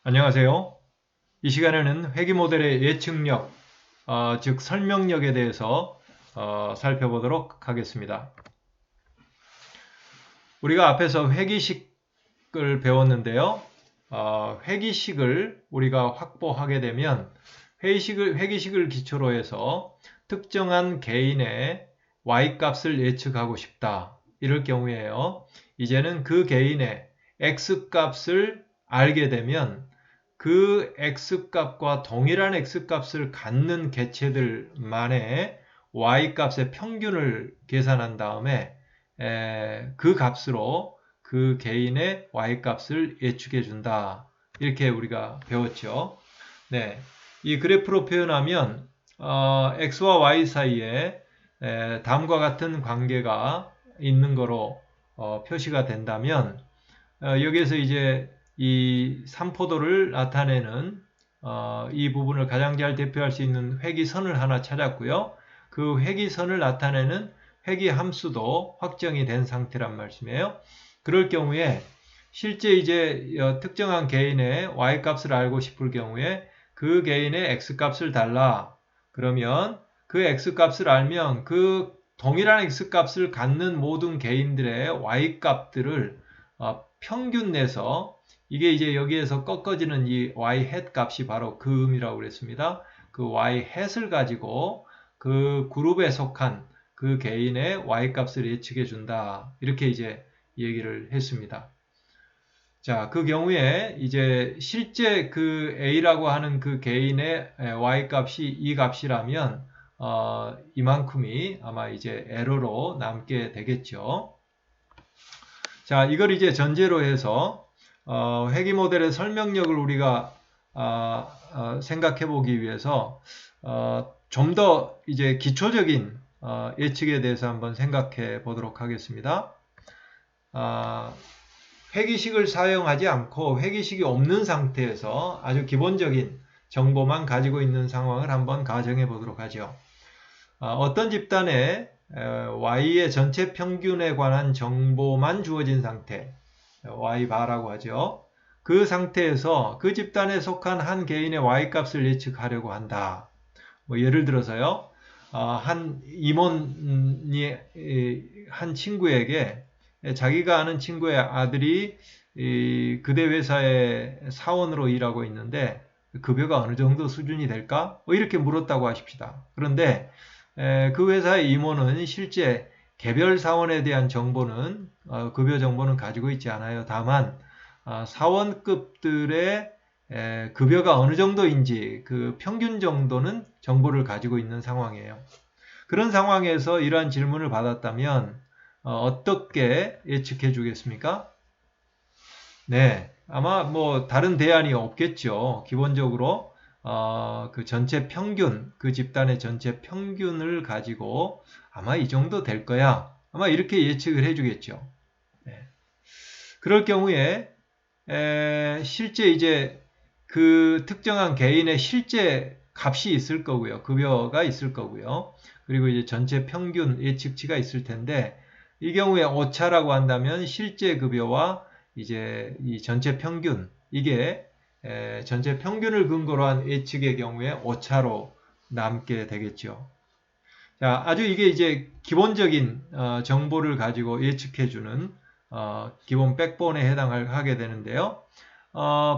안녕하세요. 이 시간에는 회귀 모델의 예측력, 즉 설명력에 대해서 살펴보도록 하겠습니다. 우리가 앞에서 회귀식을 배웠는데요. 회귀식을 우리가 확보하게 되면 회귀식을 기초로 해서 특정한 개인의 y값을 예측하고 싶다. 이럴 경우에요. 이제는 그 개인의 x값을 알게 되면 그 x값과 동일한 x값을 갖는 개체들만의 y값의 평균을 계산한 다음에 그 값으로 그 개인의 y값을 예측해 준다. 이렇게 우리가 배웠죠. 네, 이 그래프로 표현하면 x와 y 사이에 다음과 같은 관계가 있는 거로 표시가 된다면 여기에서 이제 이 삼포도를 나타내는 이 부분을 가장 잘 대표할 수 있는 회귀선을 하나 찾았고요. 그 회귀선을 나타내는 회귀 함수도 확정이 된 상태란 말씀이에요. 그럴 경우에 실제 이제 특정한 개인의 y값을 알고 싶을 경우에 그 개인의 x값을 달라. 그러면 그 x값을 알면 그 동일한 x값을 갖는 모든 개인들의 y값들을 평균 내서 이게 이제 여기에서 꺾어지는 이 y hat 값이 바로 그 음이라고 그랬습니다. 그 y hat을 가지고 그 그룹에 속한 그 개인의 y 값을 예측해 준다. 이렇게 이제 얘기를 했습니다. 자, 그 경우에 이제 실제 그 A라고 하는 그 개인의 Y 값이 이 값이라면 이만큼이 아마 이제 에러로 남게 되겠죠. 자, 이걸 이제 전제로 해서 회귀 모델의 설명력을 우리가 생각해 보기 위해서 좀 더 이제 기초적인 예측에 대해서 한번 생각해 보도록 하겠습니다. 회귀식을 사용하지 않고 회귀식이 없는 상태에서 아주 기본적인 정보만 가지고 있는 상황을 한번 가정해 보도록 하죠. 어떤 집단에 Y의 전체 평균에 관한 정보만 주어진 상태, Y바라고 하죠. 그 상태에서 그 집단에 속한 한 개인의 Y값을 예측하려고 한다. 뭐 예를 들어서요. 한 임원이 한 친구에게 자기가 아는 친구의 아들이 그대 회사의 사원으로 일하고 있는데 급여가 어느 정도 수준이 될까? 이렇게 물었다고 하십시다. 그런데 그 회사의 임원은 실제 개별 사원에 대한 정보는 급여 정보는 가지고 있지 않아요. 다만 사원급들의 급여가 어느 정도인지 그 평균 정도는 정보를 가지고 있는 상황이에요. 그런 상황에서 이러한 질문을 받았다면 어떻게 예측해 주겠습니까? 네, 아마 뭐 다른 대안이 없겠죠. 기본적으로 그 전체 평균, 그 집단의 전체 평균을 가지고 아마 이 정도 될 거야. 아마 이렇게 예측을 해주겠죠. 네. 그럴 경우에 실제 이제 그 특정한 개인의 실제 값이 있을 거고요. 급여가 있을 거고요. 그리고 이제 전체 평균 예측치가 있을 텐데 이 경우에 오차라고 한다면 실제 급여와 이제 이 전체 평균 이게 전체 평균을 근거로 한 예측의 경우에 오차로 남게 되겠죠. 자, 아주 이게 이제 기본적인 정보를 가지고 예측해주는 기본 백본에 해당하게 되는데요.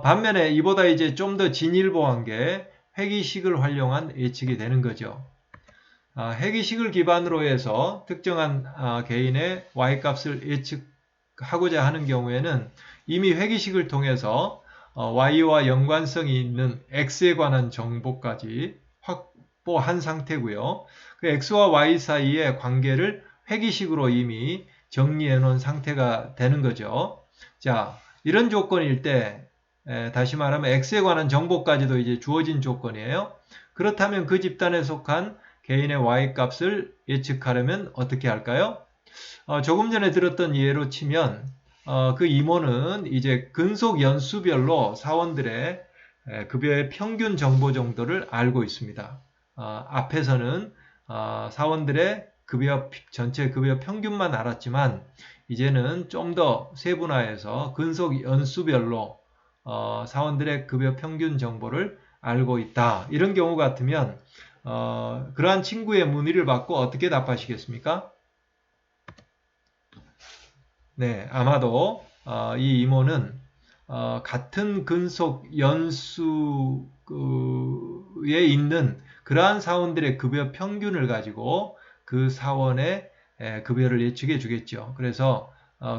반면에 이보다 이제 좀 더 진일보한 게 회귀식을 활용한 예측이 되는 거죠. 회귀식을 기반으로 해서 특정한 개인의 y값을 예측하고자 하는 경우에는 이미 회귀식을 통해서 y와 연관성이 있는 x에 관한 정보까지 확보한 상태고요. 그 x와 y 사이의 관계를 회귀식으로 이미 정리해 놓은 상태가 되는 거죠. 자, 이런 조건일 때 다시 말하면 x에 관한 정보까지도 이제 주어진 조건이에요. 그렇다면 그 집단에 속한 개인의 y값을 예측하려면 어떻게 할까요? 조금 전에 들었던 예로 치면 그 임원은 이제 근속 연수별로 사원들의 급여의 평균 정보 정도를 알고 있습니다. 앞에서는 사원들의 전체 급여 평균만 알았지만 이제는 좀 더 세분화해서 근속 연수별로 사원들의 급여 평균 정보를 알고 있다. 이런 경우 같으면 그러한 친구의 문의를 받고 어떻게 답하시겠습니까? 네, 아마도 이 이모는 같은 근속 연수에 있는 그러한 사원들의 급여 평균을 가지고 그 사원의 급여를 예측해 주겠죠. 그래서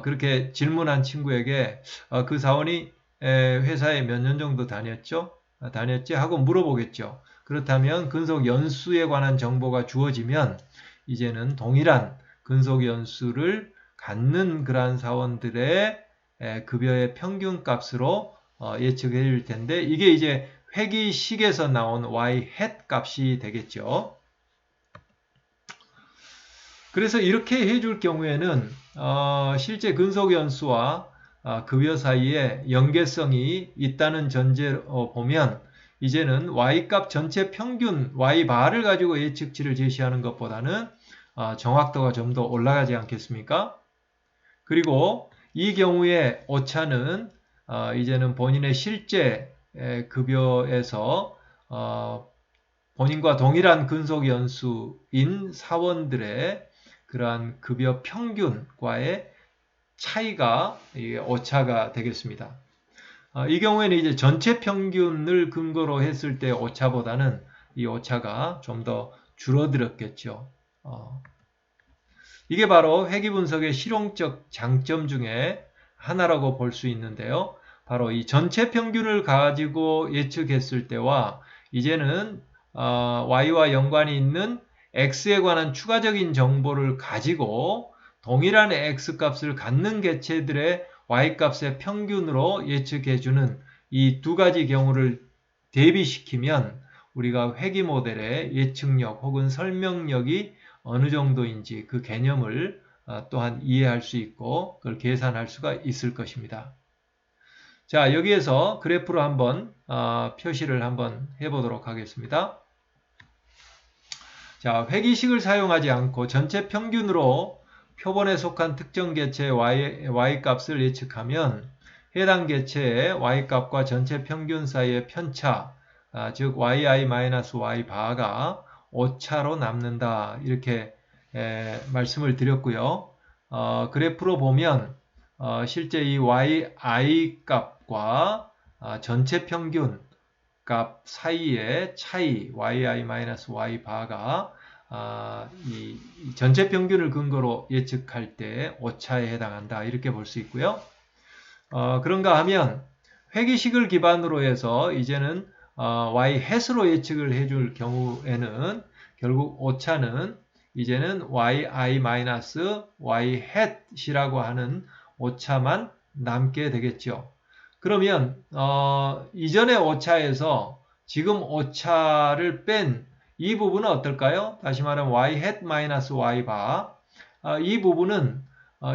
그렇게 질문한 친구에게 그 사원이 회사에 몇 년 정도 다녔지 하고 물어보겠죠. 그렇다면 근속 연수에 관한 정보가 주어지면 이제는 동일한 근속 연수를 갖는 그러한 사원들의 급여의 평균 값으로 예측해 줄 텐데 이게 이제 회기식에서 나온 y hat 값이 되겠죠. 그래서 이렇게 해줄 경우에는 실제 근속연수와 급여 사이에 연계성이 있다는 전제로 보면 이제는 y값 전체 평균 y바를 가지고 예측치를 제시하는 것보다는 정확도가 좀 더 올라가지 않겠습니까? 그리고 이 경우에 오차는 이제는 본인의 실제 급여에서 본인과 동일한 근속 연수인 사원들의 그러한 급여 평균과의 차이가 오차가 되겠습니다. 이 경우에는 이제 전체 평균을 근거로 했을 때 오차보다는 이 오차가 좀 더 줄어들었겠죠. 이게 바로 회귀분석의 실용적 장점 중에 하나라고 볼 수 있는데요. 바로 이 전체 평균을 가지고 예측했을 때와 이제는 Y와 연관이 있는 X에 관한 추가적인 정보를 가지고 동일한 X값을 갖는 개체들의 Y값의 평균으로 예측해주는 이 두 가지 경우를 대비시키면 우리가 회귀 모델의 예측력 혹은 설명력이 어느 정도인지 그 개념을 또한 이해할 수 있고 그걸 계산할 수가 있을 것입니다. 자, 여기에서 그래프로 한번 표시를 한번 해보도록 하겠습니다. 자, 회기식을 사용하지 않고 전체 평균으로 표본에 속한 특정 개체의 y값을 예측하면 해당 개체의 y값과 전체 평균 사이의 편차, 즉 yi-y바가 오차로 남는다. 이렇게 말씀을 드렸고요. 그래프로 보면 실제 이 yi 값과 전체 평균 값 사이의 차이 yi-y바가 이 전체 평균을 근거로 예측할 때 오차에 해당한다. 이렇게 볼 수 있고요. 그런가 하면 회기식을 기반으로 해서 이제는 y hat으로 예측을 해줄 경우에는 결국 오차는 이제는 yi-y hat이라고 하는 오차만 남게 되겠죠. 그러면 이전의 오차에서 지금 오차를 뺀 이 부분은 어떨까요? 다시 말하면 y hat y 바 이 부분은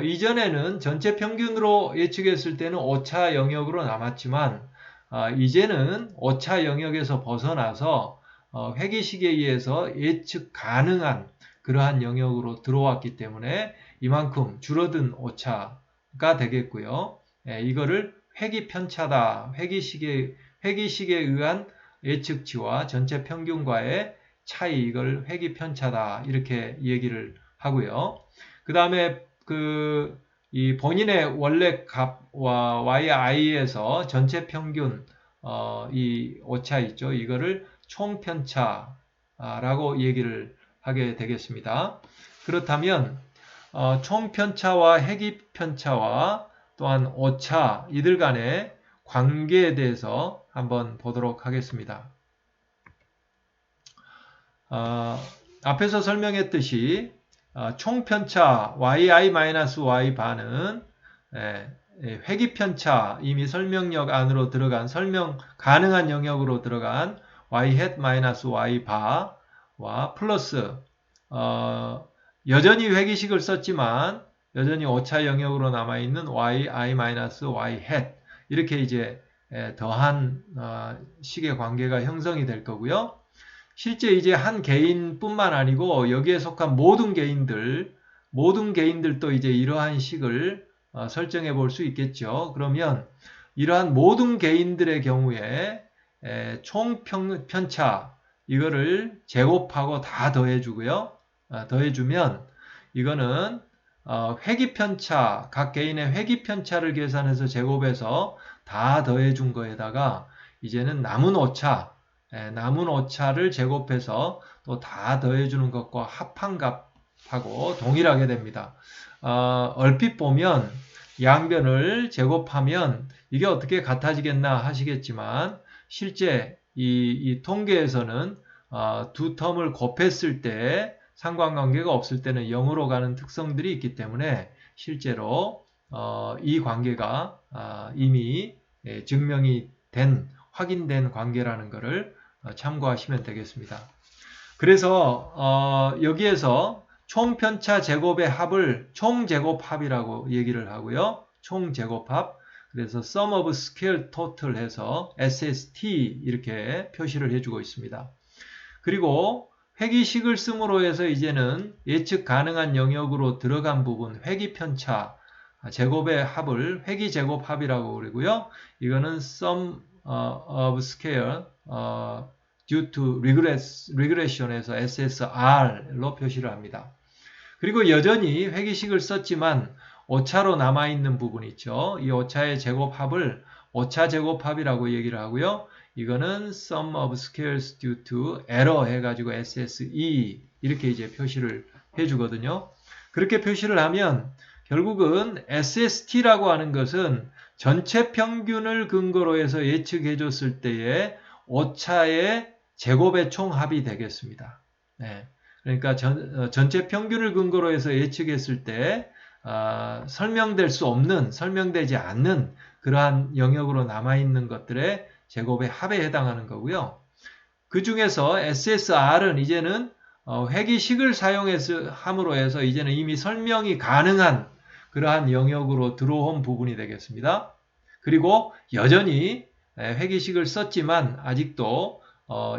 이전에는 전체 평균으로 예측했을 때는 오차 영역으로 남았지만 이제는 오차 영역에서 벗어나서 회계식에 의해서 예측 가능한 그러한 영역으로 들어왔기 때문에 이만큼 줄어든 오차가 되겠고요. 이거를 회귀 편차다. 회귀식에 의한 예측치와 전체 평균과의 차이, 이걸 회귀 편차다. 이렇게 얘기를 하고요. 그 다음에 이 본인의 원래 값과 yi에서 전체 평균 이 오차 있죠. 이거를 총편차라고 얘기를 하게 되겠습니다. 그렇다면 총편차와 회귀편차와 또한 오차 이들 간의 관계에 대해서 한번 보도록 하겠습니다. 앞에서 설명했듯이 총편차 yi-y바는 회귀편차 이미 설명력 안으로 들어간 설명 가능한 영역으로 들어간 y hat y바와 플러스 여전히 회귀식을 썼지만 여전히 오차 영역으로 남아있는 yi-y hat 이렇게 이제 더한 식의 관계가 형성이 될 거고요. 실제 이제 한 개인뿐만 아니고 여기에 속한 모든 개인들도 이제 이러한 식을 설정해 볼 수 있겠죠. 그러면 이러한 모든 개인들의 경우에 총 편차 이거를 제곱하고 다 더해주고요. 더해주면 이거는 회기편차, 각 개인의 회기편차를 계산해서 제곱해서 다 더해준 거에다가 이제는 남은 오차를 제곱해서 또 다 더해주는 것과 합한 값하고 동일하게 됩니다. 얼핏 보면 양변을 제곱하면 이게 어떻게 같아지겠나 하시겠지만 실제 이 통계에서는 두 텀을 곱했을 때 상관관계가 없을 때는 0으로 가는 특성들이 있기 때문에 실제로 이 관계가 이미 증명이 된 확인된 관계라는 것을 참고하시면 되겠습니다. 그래서 여기에서 총편차 제곱의 합을 총제곱합이라고 얘기를 하고요. 총제곱합. 그래서 sum of square total 해서 SST 이렇게 표시를 해주고 있습니다. 그리고 회기식을 씀으로 해서 이제는 예측 가능한 영역으로 들어간 부분 회기편차 제곱의 합을 회기제곱합이라고 그러고요. 이거는 sum of square due to regression에서 SSR로 표시를 합니다. 그리고 여전히 회기식을 썼지만 오차로 남아있는 부분 있죠. 이 오차의 제곱합을 오차 제곱합이라고 얘기를 하고요. 이거는 sum of squares due to error 해가지고 SSE 이렇게 이제 표시를 해주거든요. 그렇게 표시를 하면 결국은 SST라고 하는 것은 전체 평균을 근거로 해서 예측해 줬을 때의 오차의 제곱의 총합이 되겠습니다. 네. 그러니까 전체 평균을 근거로 해서 예측했을 때 설명될 수 없는, 설명되지 않는 그러한 영역으로 남아있는 것들의 제곱의 합에 해당하는 거고요. 그 중에서 SSR은 이제는 회기식을 함으로 해서 이제는 이미 설명이 가능한 그러한 영역으로 들어온 부분이 되겠습니다. 그리고 여전히 회기식을 썼지만 아직도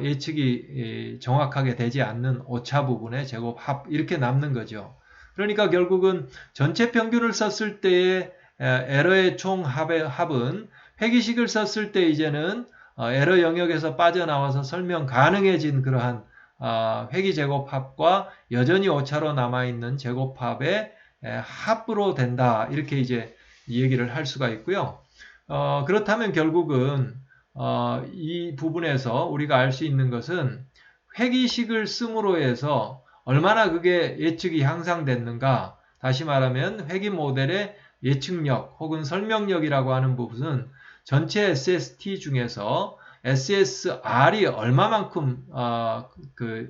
예측이 정확하게 되지 않는 오차 부분의 제곱합 이렇게 남는 거죠. 그러니까 결국은 전체 평균을 썼을 때의 에러의 총 합은 회기식을 썼을 때 이제는 에러 영역에서 빠져나와서 설명 가능해진 그러한 회기제곱합과 여전히 오차로 남아있는 제곱합의 합으로 된다. 이렇게 이제 얘기를 할 수가 있고요. 그렇다면 결국은 이 부분에서 우리가 알 수 있는 것은 회기식을 씀으로 해서 얼마나 그게 예측이 향상됐는가. 다시 말하면 회기 모델의 예측력 혹은 설명력이라고 하는 부분은 전체 SST 중에서 SSR이 얼마만큼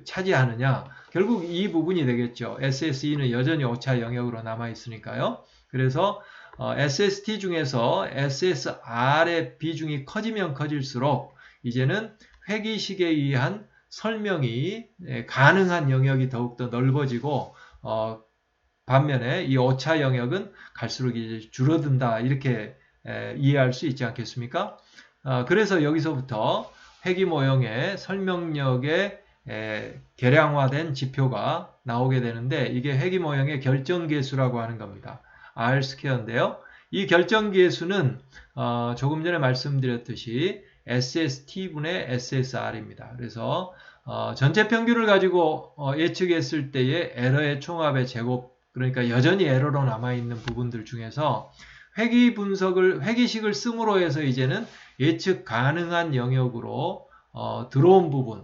차지하느냐. 결국 이 부분이 되겠죠. SSE는 여전히 오차 영역으로 남아 있으니까요. 그래서 SST 중에서 SSR의 비중이 커지면 커질수록 이제는 회기식에 의한 설명이 가능한 영역이 더욱더 넓어지고 반면에 이 오차 영역은 갈수록 이제 줄어든다 이렇게 이해할 수 있지 않겠습니까? 그래서 여기서부터 회기 모형의 설명력의 계량화된 지표가 나오게 되는데 이게 회기 모형의 결정계수라고 하는 겁니다. R2인데요. 이 결정계수는 조금 전에 말씀드렸듯이 SST분의 SSR입니다. 그래서 전체 평균을 가지고 예측했을 때의 에러의 총합의 제곱, 그러니까 여전히 에러로 남아있는 부분들 중에서 회기식을 씀으로 해서 이제는 예측 가능한 영역으로 들어온 부분.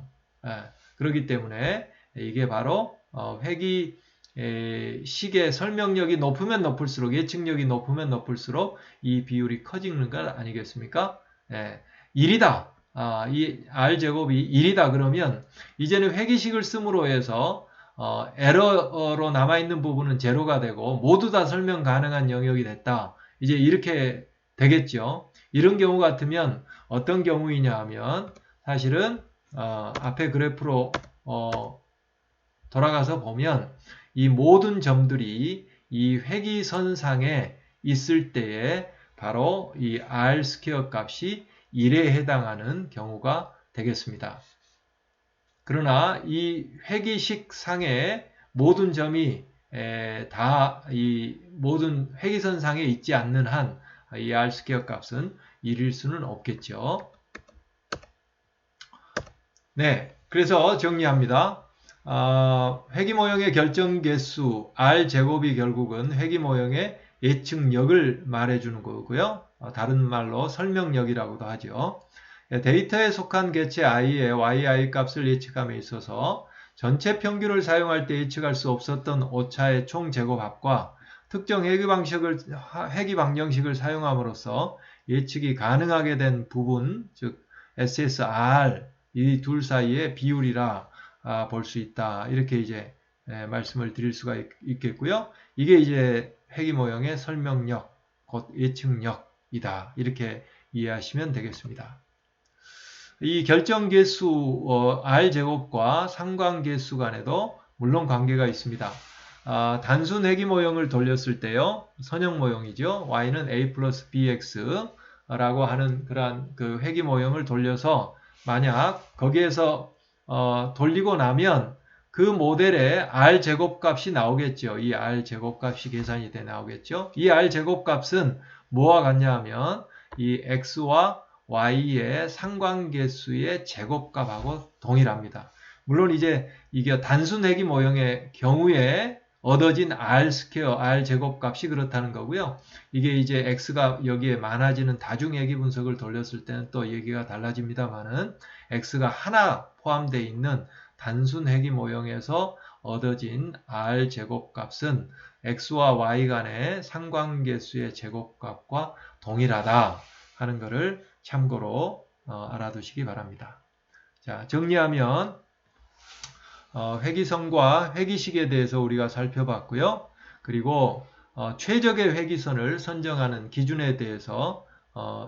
그렇기 때문에 이게 바로 회기식의 설명력이 높으면 높을수록, 예측력이 높으면 높을수록 이 비율이 커지는 것 아니겠습니까? 1이다. 이 R제곱이 1이다 그러면 이제는 회기식을 씀으로 해서 에러로 남아있는 부분은 제로가 되고 모두 다 설명 가능한 영역이 됐다. 이제 이렇게 되겠죠. 이런 경우 같으면 어떤 경우이냐 하면 사실은 앞에 그래프로 돌아가서 보면 이 모든 점들이 이 회기선상에 있을 때에 바로 이 R² 값이 1에 해당하는 경우가 되겠습니다. 그러나 이 회기식 상의 모든 점이 다 이 모든 회기선상에 있지 않는 한 이 R² 값은 1일 수는 없겠죠. 네, 그래서 정리합니다. 회귀 모형의 결정 개수 R제곱이 결국은 회귀 모형의 예측력을 말해주는 거고요. 다른 말로 설명력이라고도 하죠. 데이터에 속한 개체 i의 yi 값을 예측함에 있어서 전체 평균을 사용할 때 예측할 수 없었던 오차의 총 제곱합과 특정 회귀 방정식을 사용함으로써 예측이 가능하게 된 부분, 즉 SSR 이 둘 사이의 비율이라 볼 수 있다. 이렇게 이제 말씀을 드릴 수가 있겠고요. 이게 이제 회귀 모형의 설명력, 곧 예측력이다. 이렇게 이해하시면 되겠습니다. 이 결정계수 R제곱과 상관계수 간에도 물론 관계가 있습니다. 단순 회귀 모형을 돌렸을 때요. 선형 모형이죠. y는 a 플러스 bx라고 하는 그러한 그 회귀 모형을 돌려서 만약 거기에서 돌리고 나면 그 모델에 R제곱 값이 나오겠죠. 이 R제곱 값이 계산이 돼 나오겠죠. 이 R제곱 값은 뭐와 같냐 하면 이 x와 y의 상관계수의 제곱값하고 동일합니다. 물론 이제 이게 단순 회귀 모형의 경우에 얻어진 R² R제곱값이 그렇다는 거고요. 이게 이제 x가 여기에 많아지는 다중회귀 분석을 돌렸을 때는 또 얘기가 달라집니다만은 x가 하나 포함되어 있는 단순 회귀 모형에서 얻어진 R제곱값은 x와 y 간의 상관계수의 제곱값과 동일하다 하는 것을 참고로 알아두시기 바랍니다. 자, 정리하면 회귀선과 회귀식에 대해서 우리가 살펴봤고요. 그리고 최적의 회귀선을 선정하는 기준에 대해서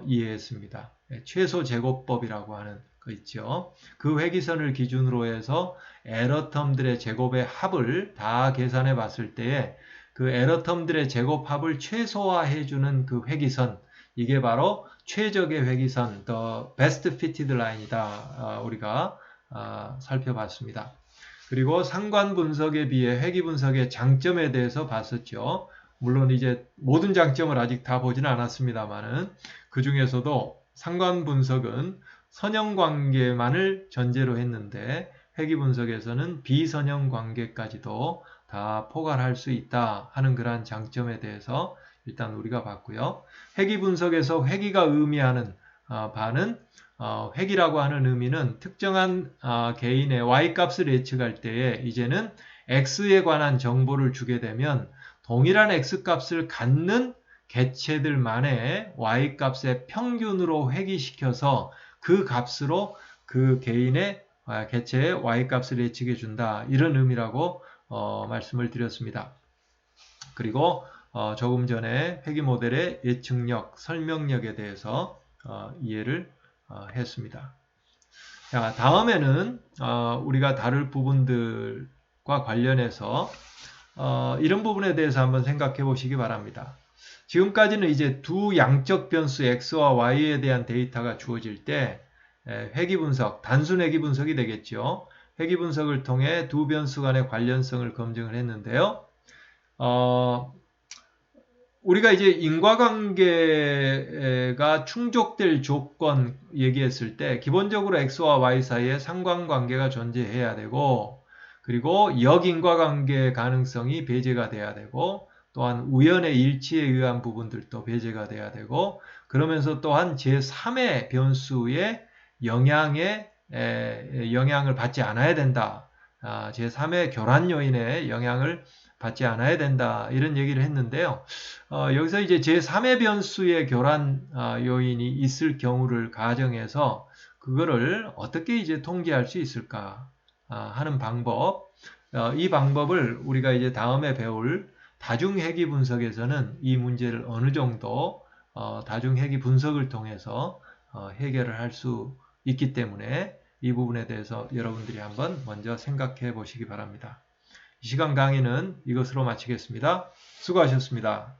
이해했습니다. 최소 제곱법이라고 하는 거 있죠. 그 회귀선을 기준으로 해서 에러텀들의 제곱의 합을 다 계산해 봤을 때에 그 에러텀들의 제곱합을 최소화해주는 그 회귀선, 이게 바로 최적의 회귀선, the best fitted line이다. 우리가 살펴봤습니다. 그리고 상관 분석에 비해 회귀 분석의 장점에 대해서 봤었죠. 물론 이제 모든 장점을 아직 다 보지는 않았습니다만은 그 중에서도 상관 분석은 선형 관계만을 전제로 했는데 회귀 분석에서는 비선형 관계까지도 다 포괄할 수 있다 하는 그러한 장점에 대해서 일단 우리가 봤고요. 회귀 분석에서 회귀가 의미하는 바는 회귀라고 하는 의미는 특정한 개인의 y값을 예측할 때에 이제는 x에 관한 정보를 주게 되면 동일한 x값을 갖는 개체들만의 y값의 평균으로 회귀시켜서 그 값으로 그 개인의 개체의 y값을 예측해 준다. 이런 의미라고 말씀을 드렸습니다. 그리고 조금 전에 회귀 모델의 예측력, 설명력에 대해서 이해를 했습니다. 자, 다음에는 우리가 다룰 부분들과 관련해서 이런 부분에 대해서 한번 생각해 보시기 바랍니다. 지금까지는 이제 두 양적 변수 x와 y에 대한 데이터가 주어질 때 회귀 분석, 단순 회귀 분석이 되겠죠. 회귀 분석을 통해 두 변수 간의 관련성을 검증을 했는데요. 우리가 이제 인과관계가 충족될 조건 얘기했을 때 기본적으로 x와 y 사이에 상관관계가 존재해야 되고, 그리고 역인과관계 가능성이 배제가 돼야 되고, 또한 우연의 일치에 의한 부분들도 배제가 돼야 되고, 그러면서 또한 제3의 변수의 영향을 받지 않아야 된다. 제3의 교란 요인의 영향을 받지 않아야 된다. 이런 얘기를 했는데요. 여기서 이제 제3의 변수의 교란 요인이 있을 경우를 가정해서 그거를 어떻게 이제 통제할 수 있을까 하는 방법. 이 방법을 우리가 이제 다음에 배울 다중회귀 분석에서는 이 문제를 어느 정도 다중회귀 분석을 통해서 해결을 할 수 있기 때문에 이 부분에 대해서 여러분들이 한번 먼저 생각해 보시기 바랍니다. 이 시간 강의는 이것으로 마치겠습니다. 수고하셨습니다.